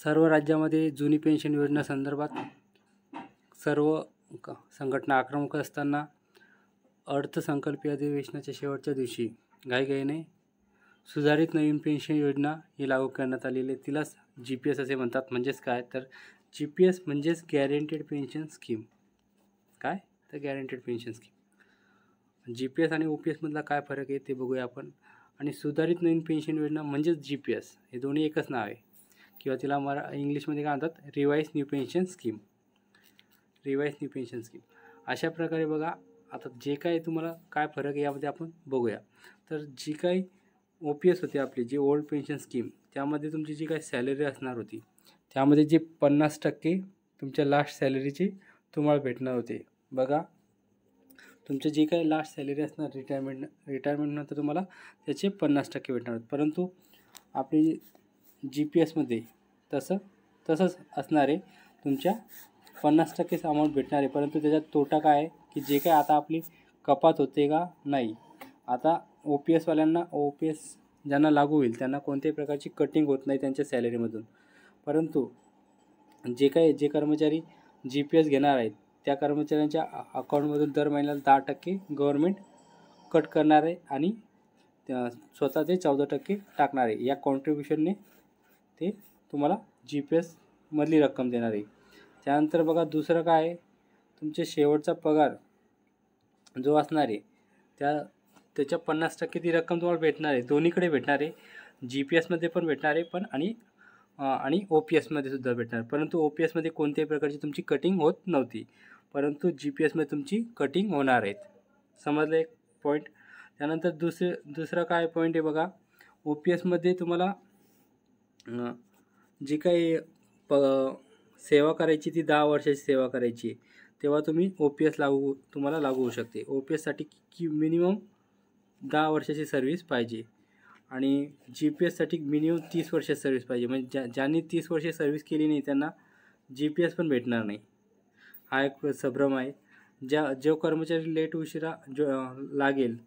सर्व राज्यामध्ये जुनी पेन्शन योजना संदर्भात सर्व संघटना आक्रमक असताना अर्थसंकल्पीय अधिवेशनाच्या शेवटच्या दिवशी घाईघाईने सुधारित नवीन पेन्शन योजना ही लागू करण्यात आलेली आहे. तिलाच GPS असे म्हणतात. म्हणजेच काय तर GPS म्हणजेच गॅरंटेड पेन्शन स्कीम. काय तर गॅरंटेड पेन्शन स्कीम. GPS आणि OPS मधला काय फरक आहे ते बघूया आपण. आणि सुधारित नवीन पेन्शन योजना म्हणजेच GPS हे दोन्ही एकच नाव आहे, किंवा तिला इंग्लिशमध्ये काय म्हणतात, revise new pension scheme. Revise new pension scheme अशा प्रकारे बघा. आता जे काही तुम्हाला काय फरक आहे यामध्ये आपण बघूया. तर जी काही OPS होती आपली, जी ओल्ड पेन्शन स्कीम, त्यामध्ये तुमची जी काही सॅलरी असणार होती त्यामध्ये जे 50% तुमच्या लास्ट सॅलरीची तुम्हाला भेटणार होते. बघा, तुमचे जे काही लास्ट सॅलरी असणार रिटायरमेंटनंतर तुम्हाला त्याचे 50% भेटणार होते. परंतु आपली GPSमध्ये तसंच असणार आहे. तुमच्या 50%च अमाऊंट भेटणार आहे. परंतु त्याच्यात तोटा काय आहे की जे काय आता आपली कपात होते का नाही, आता OPS ज्यांना लागू होईल त्यांना कोणत्याही प्रकारची कटिंग होत नाही त्यांच्या सॅलरीमधून. परंतु जे कर्मचारी GPS घेणार आहेत त्या कर्मचाऱ्यांच्या अकाउंटमधून दर महिन्याला 10% गव्हर्नमेंट कट करणार आहे आणि स्वतः ते 14% टाकणार आहे. या कॉन्ट्रीब्युशनने ते तुम्हाला GPS मधली रक्कम देणार आहे. त्यानंतर बघा दुसरं काय आहे, तुमचे शेवटचा पगार जो असणार आहे त्याच्या 50% ती रक्कम तुम्हाला भेटणार आहे. दोन्हीकडे भेटणार आहे. GPSमध्ये पण भेटणार आहे आणि OPSमध्ये सुद्धा भेटणार. परंतु OPSमध्ये कोणत्याही प्रकारची तुमची कटिंग होत नव्हती, परंतु GPSमध्ये तुमची कटिंग होणार आहेत. समजलं एक पॉईंट. त्यानंतर दुसरा काय पॉईंट आहे बघा, OPSमध्ये तुम्हाला जी काही सेवा करायची ती 10 वर्षाची सेवा करायची, तेव्हा तुम्ही तुम्हाला लागू होऊ शकते. OPSसाठी की मिनिमम 10 वर्षाची सर्व्हिस पाहिजे आणि GPSसाठी मिनिमम 30 वर्ष सर्व्हिस पाहिजे. म्हणजे ज्यांनी 30 वर्षे सर्व्हिस केली नाही त्यांना GPS पण भेटणार नाही. हा एक संभ्रम आहे. जो कर्मचारी लेट उशिरा लागेल,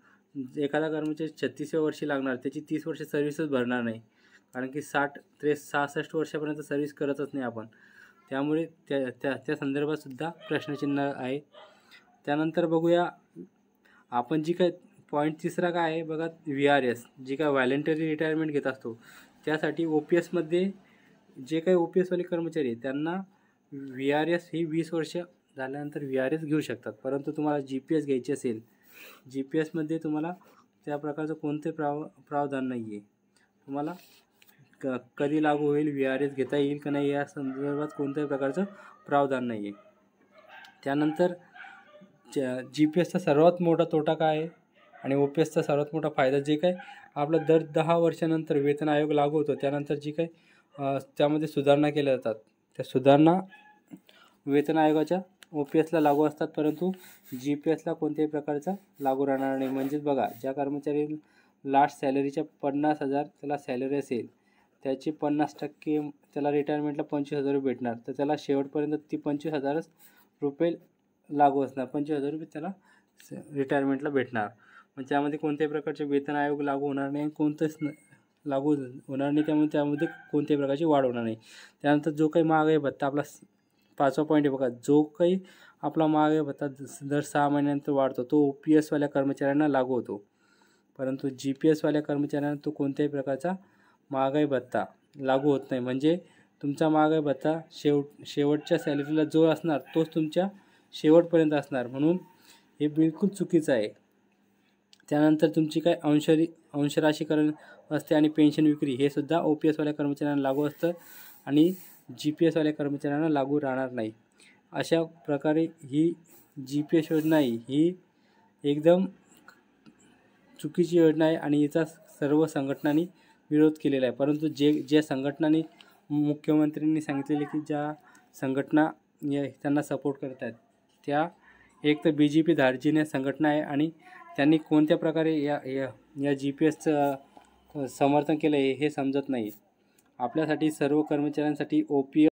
एखादा कर्मचारी 36व्या वर्षी लागणार, त्याची 30 वर्ष सर्व्हिसच भरणार नाही, कारण की 66 वर्षापर्यंत सर्व्हिस करतच नाही आपण. त्यामुळे त्या संदर्भात सुद्धा प्रश्नचिन्ह आहे. त्यानंतर बघूया आपण जी काय पॉईंट तिसरा काय आहे बघा, VRS जी काय व्हॉलंटरी रिटायरमेंट घेत असतो त्यासाठी OPSमध्ये जे काही OPSवाले कर्मचारी आहेत त्यांना VRS ही 20 वर्ष झाल्यानंतर VRS घेऊ शकतात. परंतु तुम्हाला GPS घ्यायची असेल, GPSमध्ये तुम्हाला त्या प्रकारचं कोणते प्रावधान नाही आहे. तुम्हाला कधी लागू होईल, VRS घेता येईल का नाही या संदर्भात कोणत्याही प्रकारचं प्रावधान नाही आहे. त्यानंतर GPSचा सर्वात मोठा तोटा काय आहे आणि OPSचा सर्वात मोठा फायदा, जे काय आपलं दर 10 वर्षानंतर वेतन आयोग लागू होतो त्यानंतर जी काही त्यामध्ये सुधारणा केल्या जातात, त्या सुधारणा वेतन आयोगाच्या OPSला लागू असतात, परंतु GPSला कोणत्याही प्रकारचा लागू राहणार नाही. म्हणजेच बघा, ज्या कर्मचारी लास्ट सॅलरीच्या 50,000 त्याला सॅलरी असेल, त्याची 50% त्याला रिटायरमेंटला 25,000 रुपये भेटणार, तर त्याला शेवटपर्यंत ती 25,000 रुपये लागू असणार. 25,000 रुपये त्याला रिटायरमेंटला भेटणार. मग त्यामध्ये कोणत्याही प्रकारचे वेतन आयोग लागू होणार नाही, कोणतंच लागू होणार नाही. त्यामध्ये कोणत्याही प्रकारची वाढ होणार नाही. त्यानंतर जो काही महागाई भत्ता, आपला 5वा पॉईंट आहे बघा, जो काही आपला महागाई भत्ता दर 6 महिन्यानंतर वाढतो तो OPSवाल्या कर्मचाऱ्यांना लागू होतो, परंतु GPSवाल्या कर्मचाऱ्यांना तो कोणत्याही प्रकारचा महागाई भत्ता लागू होत नाही. म्हणजे तुमचा महागाई भत्ता शेवटच्या सॅलरीला जो असणार तोच तुमच्या शेवटपर्यंत असणार, म्हणून हे बिलकुल चुकीचं आहे. त्यानंतर तुमची काय अंशराशीकरण असते आणि पेन्शन विक्री हे सुद्धा OPSवाल्या कर्मचाऱ्यांना लागू असतं आणि GPSवाल्या कर्मचाऱ्यांना लागू राहणार नाही. अशा प्रकारे ही GPS योजना आहे ही एकदम चुकीची योजना आहे आणि याचा सर्व संघटनांनी विरोध केलेला आहे. परंतु ज्या संघटनांनी मुख्यमंत्र्यांनी सांगितलेले की ज्या संघटना त्यांना सपोर्ट करत आहेत, त्या एक तर BJP धार्जिण्या संघटना आहे आणि त्यांनी कोणत्या प्रकारे या GPSचं समर्थन केलं आहे हे समजत नाही. आपल्यासाठी सर्व कर्मचाऱ्यांसाठी OPS